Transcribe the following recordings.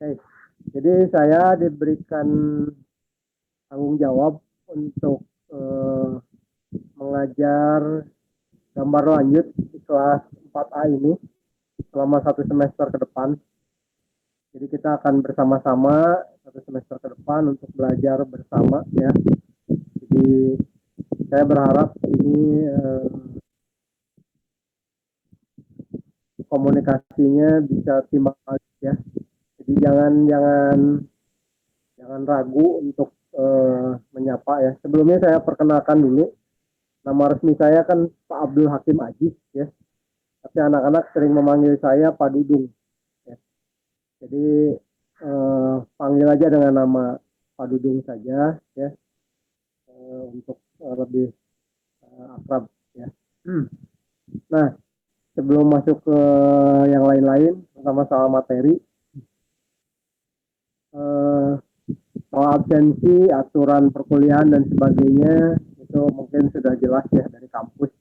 Oke, jadi saya diberikan tanggung jawab untuk mengajar gambar lanjut di kelas 4A ini selama 1 semester ke depan. Jadi kita akan bersama-sama 1 semester ke depan untuk belajar bersama ya. Jadi saya berharap ini komunikasinya bisa timbang ya. Jadi jangan ragu untuk menyapa ya. Sebelumnya saya perkenalkan dulu. Nama resmi saya kan Pak Abdul Hakim Aziz ya. Tapi anak-anak sering memanggil saya Pak Dudung. Ya. Jadi panggil aja dengan nama Pak Dudung saja ya. Untuk lebih akrab ya. Nah, sebelum masuk ke yang lain-lain, sama-sama materi, soal absensi, aturan perkuliahan dan sebagainya itu mungkin sudah jelas ya dari kampus.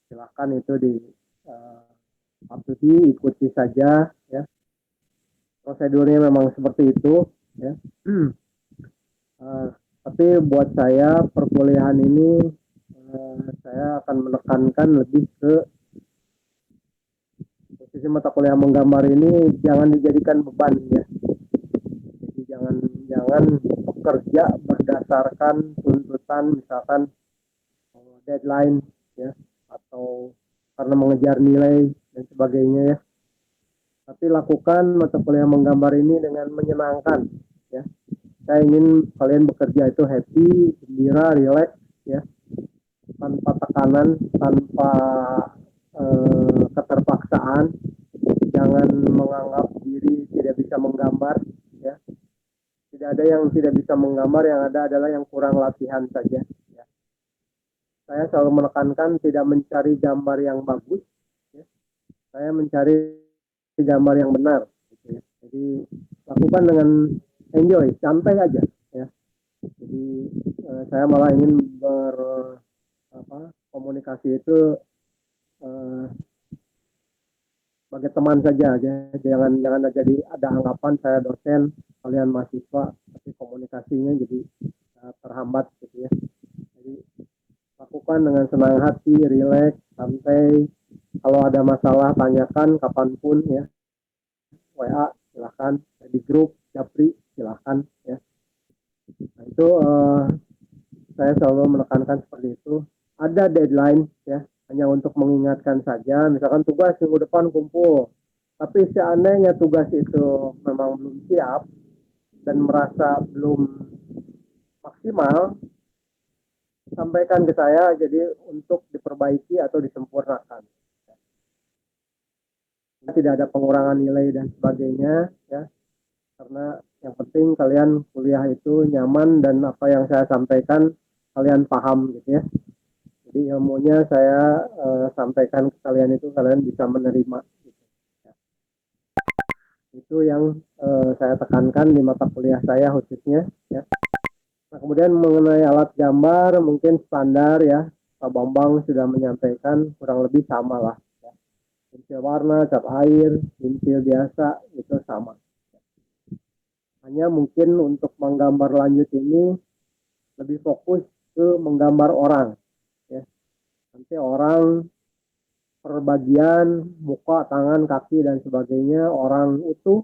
Silahkan itu patuhi, ikuti saja ya. Prosedurnya memang seperti itu ya. Tapi buat saya perkuliahan ini saya akan menekankan lebih ke posisi mata kuliah menggambar ini jangan dijadikan beban ya. Jadi jangan bekerja berdasarkan tuntutan misalkan deadline ya atau karena mengejar nilai dan sebagainya ya. Tapi lakukan mata kuliah menggambar ini dengan menyenangkan ya. Saya ingin kalian bekerja itu happy, gembira, relax ya, tanpa tekanan, tanpa keterpaksaan. Jangan menganggap diri tidak bisa menggambar ya. Tidak ada yang tidak bisa menggambar, yang ada adalah yang kurang latihan saja ya. Saya selalu menekankan tidak mencari gambar yang bagus ya. Saya mencari gambar yang benar gitu ya. Jadi lakukan dengan enjoy, santai aja ya. Jadi saya malah ingin komunikasi itu sebagai teman saja ya. Jangan jadi ada anggapan saya dosen, kalian mahasiswa, tapi komunikasinya jadi terhambat gitu ya. Jadi lakukan dengan senang hati, rileks, santai. Kalau ada masalah tanyakan kapanpun ya. WA silahkan, di grup Japri silahkan ya. Nah, itu saya selalu menekankan seperti itu. Ada deadline ya, hanya untuk mengingatkan saja. Misalkan tugas minggu depan kumpul, tapi seandainya tugas itu memang belum siap dan merasa belum maksimal, sampaikan ke saya jadi untuk diperbaiki atau disempurnakan. Tidak ada pengurangan nilai dan sebagainya ya, karena yang penting kalian kuliah itu nyaman dan apa yang saya sampaikan kalian paham gitu ya. Jadi ilmunya saya sampaikan ke kalian itu kalian bisa menerima gitu. Ya. Itu yang saya tekankan di mata kuliah saya khususnya ya. Nah, kemudian mengenai alat gambar mungkin standar ya, Pak Bambang sudah menyampaikan kurang lebih sama lah ya. Pensil warna, cat air, pensil biasa itu sama. Hanya mungkin untuk menggambar lanjut ini lebih fokus ke menggambar orang ya. Nanti orang per bagian, muka, tangan, kaki dan sebagainya, orang utuh,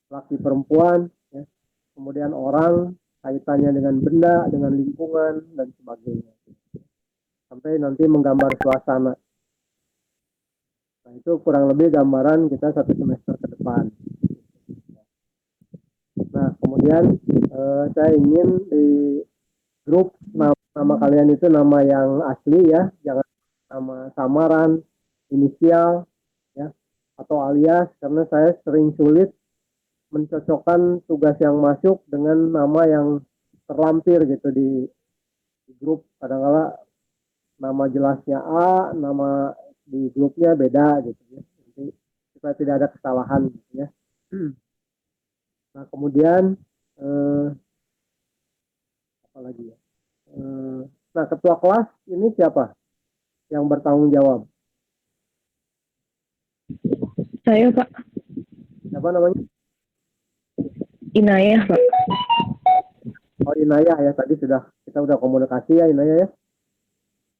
laki perempuan ya. Kemudian orang kaitannya dengan benda, dengan lingkungan dan sebagainya. Sampai nanti menggambar suasana. Nah, itu kurang lebih gambaran kita 1 semester ke depan. Nah, kemudian saya ingin di grup nama kalian itu nama yang asli ya, jangan nama samaran, inisial ya, atau alias, karena saya sering sulit mencocokkan tugas yang masuk dengan nama yang terlampir gitu di grup. Kadang-kala nama jelasnya A, nama di grupnya beda gitu ya. Jadi supaya tidak ada kesalahan gitu ya. Nah, kemudian apa lagi ya? Nah, ketua kelas ini siapa yang bertanggung jawab? Saya, Pak. Siapa namanya? Inayah, Pak. Oh, Inayah ya, tadi kita udah komunikasi ya Inayah ya.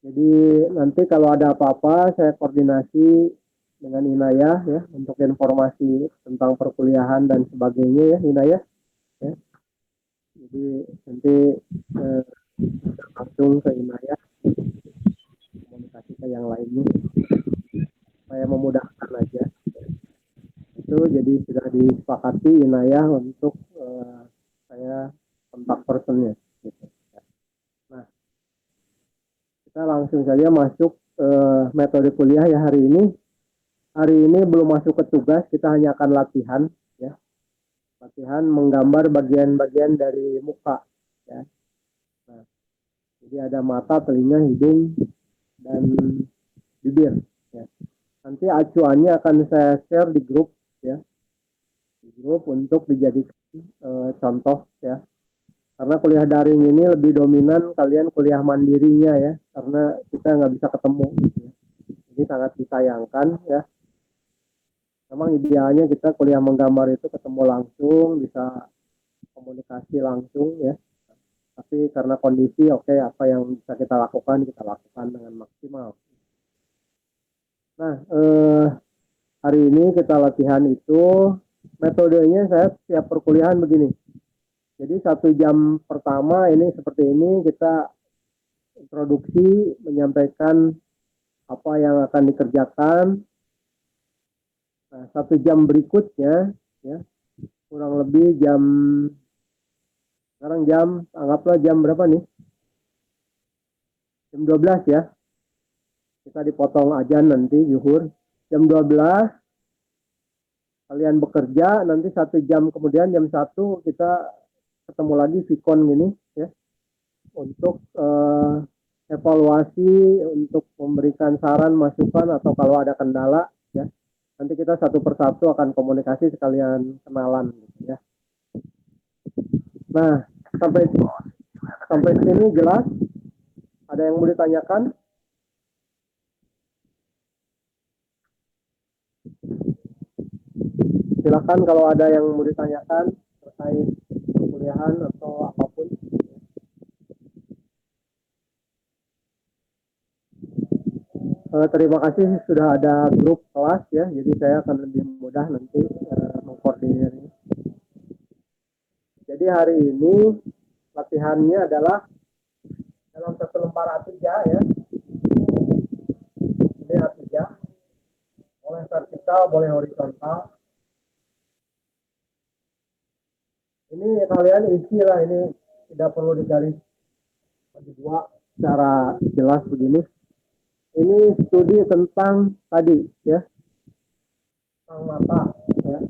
Jadi nanti kalau ada apa-apa saya koordinasi dengan Inayah ya untuk informasi tentang perkuliahan dan sebagainya ya Inayah. Ya. Jadi nanti eh, langsung ke Inayah komunikasi ke yang lainnya supaya memudahkan aja. Itu jadi sudah disepakati Inayah untuk saya kontak personnya. Gitu. Nah, kita langsung saja masuk metode kuliah ya hari ini. Hari ini belum masuk ke tugas, kita hanya akan latihan ya. Latihan menggambar bagian-bagian dari muka ya. Nah, jadi ada mata, telinga, hidung, dan bibir ya. Nanti acuannya akan saya share di grup ya, di grup untuk dijadikan contoh ya. Karena kuliah daring ini lebih dominan kalian kuliah mandirinya ya, karena kita nggak bisa ketemu. Gitu ya. Jadi sangat disayangkan ya. Memang idealnya kita kuliah menggambar itu ketemu langsung, bisa komunikasi langsung ya. Tapi karena kondisi, oke, apa yang bisa kita lakukan dengan maksimal. Nah, hari ini kita latihan itu metodenya saya setiap perkuliahan begini. Jadi 1 jam pertama ini seperti ini kita introduksi menyampaikan apa yang akan dikerjakan. Nah, 1 jam berikutnya ya kurang lebih sekarang anggaplah jam berapa nih? Jam 12 ya. Kita dipotong ajan nanti zuhur. Jam 12 kalian bekerja, nanti 1 jam kemudian jam 1 kita ketemu lagi Vicon gini ya untuk evaluasi, untuk memberikan saran, masukan atau kalau ada kendala ya. Nanti kita satu persatu akan komunikasi sekalian kenalan gitu ya. Nah, sampai sampai sini jelas? Ada yang mau ditanyakan? Silakan kalau ada yang mau ditanyakan terkait perkuliahan atau apapun. Terima kasih sudah ada grup kelas ya, jadi saya akan lebih mudah nanti mengkoordinir. Jadi hari ini latihannya adalah dalam satu lembar A3 ya. Ini A3, boleh vertikal, boleh horizontal. Ini kalian isi lah, ini tidak perlu digaris bagi dua secara jelas begini. Ini studi tentang tadi ya, tentang mata ya,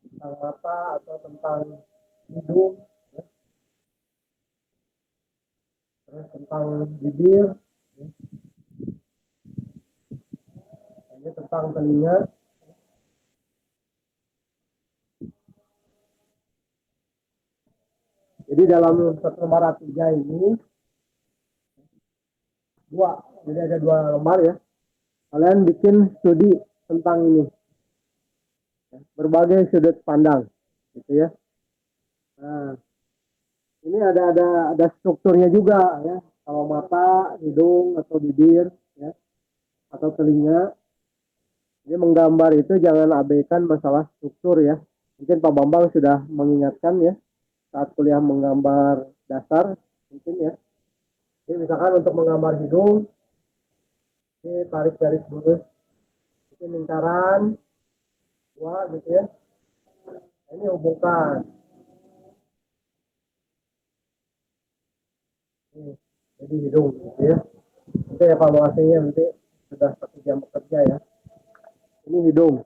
tentang mata atau tentang hidung ya. Terus tentang bibir ya. Ini tentang telinga. Jadi dalam satu lembar A3 ini jadi ada 2 lembar ya. Kalian bikin studi tentang ini ya, berbagai sudut pandang gitu ya. Nah, ini ada strukturnya juga ya. Kalau mata, hidung atau bibir ya, atau telinga. Jadi menggambar itu jangan abaikan masalah struktur ya. Mungkin Pak Bambang sudah mengingatkan ya saat kuliah menggambar dasar mungkin ya. Jadi misalkan untuk menggambar hidung, ini tarik garis lurus, ini lingkaran, dua gitu ya. Ini hubungkan. Ini, jadi hidung gitu ya. Nanti evaluasinya nanti sudah 1 jam bekerja ya. Ini hidung.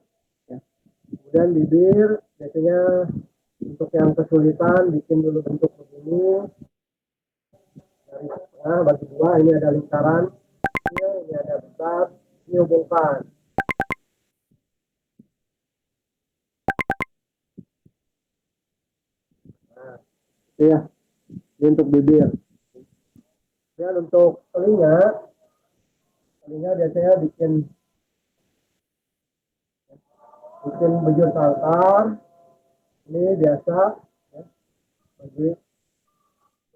Ya. Kemudian bibir, biasanya untuk yang kesulitan bikin dulu bentuk begini. Dari tengah bagi dua, ini ada lingkaran, ini ada besar, ini hubungkan. Nah, ya, ini untuk bibir. Dan untuk telinga biasanya bikin bujur sangkar, Ini biasa ya, bagi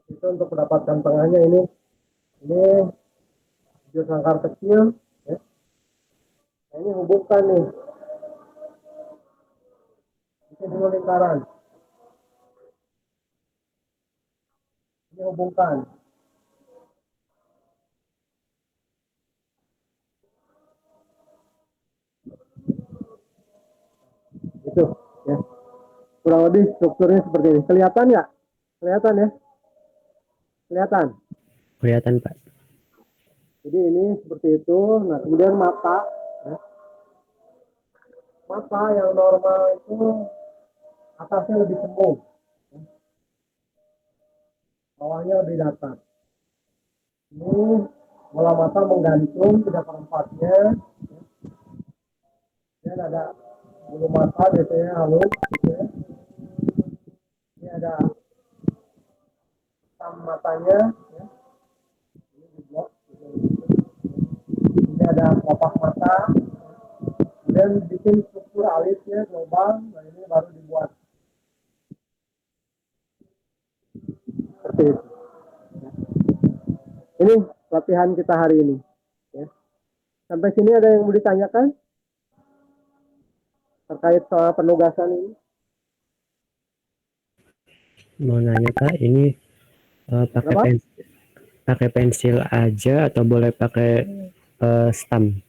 itu untuk mendapatkan tengahnya ini bujur sangkar kecil ya. Nah, ini hubungkan nih, bikin dulu lingkaran, ini hubungkan. Itu ya, kurang lebih strukturnya seperti ini. Kelihatan nggak? Kelihatan ya, kelihatan. Kelihatan Pak. Jadi ini seperti itu. Nah kemudian mata ya. Mata yang normal itu atasnya lebih semu, bawahnya lebih datar. Ini bola mata menggantung tiga perempatnya, dan ada bulu mata biasanya halus gitu ya. Ini ada hitam matanya ya. Ini diblok gitu. Ini ada kelopak mata, kemudian bikin struktur alisnya lubang. Nah ini baru dibuat seperti itu. Ini latihan kita hari ini ya. Sampai sini ada yang mau ditanyakan terkait soal penugasan ini? Mau nanya Pak, ini Kenapa? pakai pensil aja atau boleh pakai stamp?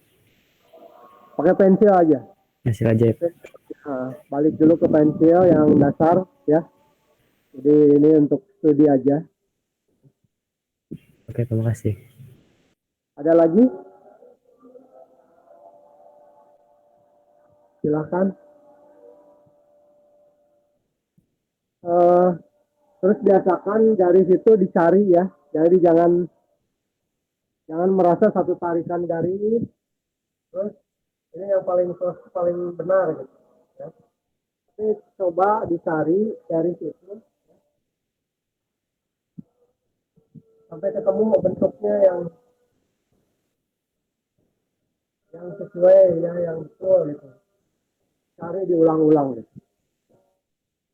Pakai pensil aja. Pensil aja ya Pak. Nah, balik dulu ke pensil yang dasar ya. Jadi ini untuk studi aja. Oke, terima kasih. Ada lagi? Silakan. Eh, terus biasakan garis itu dicari ya. Jadi jangan jangan merasa satu tarikan garis terus ini yang paling benar gitu. Ya. Tapi coba dicari garis itu sampai ketemu bentuknya yang sesuai ya, yang betul gitu. Cari diulang-ulang gitu.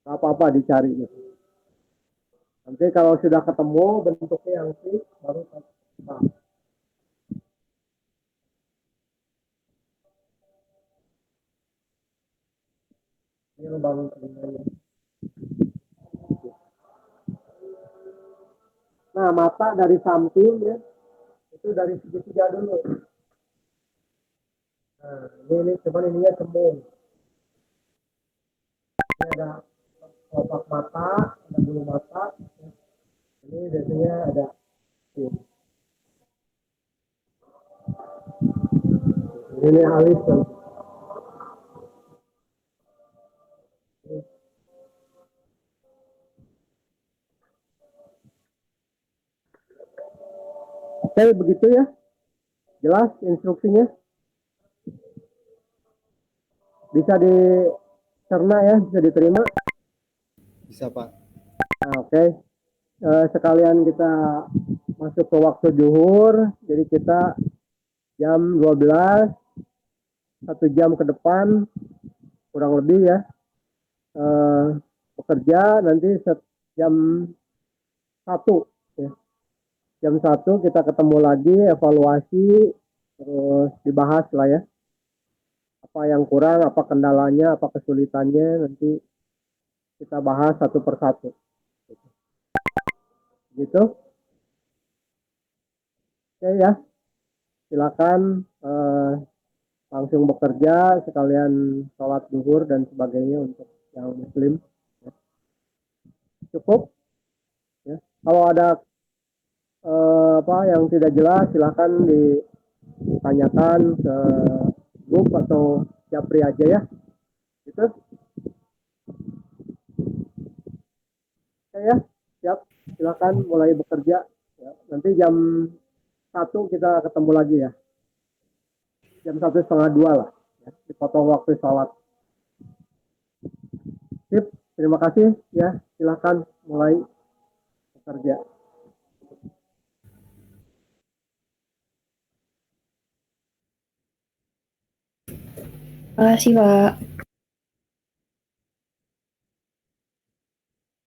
Gak apa-apa dicari gitu. Nanti kalau sudah ketemu bentuknya yang fix baru kita. Ini lubang telinganya. Nah mata dari samping ya itu dari segitiga dulu. Nah ini cuman ininya semu. Ini ada kelopak mata, ada bulu mata. Ini biasanya ada ini. Ini alis kan. Oke begitu ya. Jelas instruksinya. Bisa dicerna ya, bisa diterima. Bisa Pak. Nah, oke. Sekalian kita masuk ke waktu zuhur. Jadi kita jam 12, 1 jam ke depan kurang lebih ya. Bekerja nanti jam 1 ya. Jam 1 kita ketemu lagi, evaluasi, terus dibahas lah ya. Apa yang kurang, apa kendalanya, apa kesulitannya, nanti kita bahas satu persatu. Gitu. Oke ya, silakan langsung bekerja, sekalian sholat zuhur dan sebagainya untuk yang muslim. Cukup. Ya. Kalau ada apa yang tidak jelas, silakan ditanyakan ke grup atau Japri aja ya. Gitu. Oke ya, siap. Silakan mulai bekerja. Ya. Nanti jam 1 kita ketemu lagi ya. Jam 1 setengah 2 lah. Ya. Dipotong waktu sholat. Sip. Terima kasih ya. Silakan mulai bekerja. Makasih, Pak.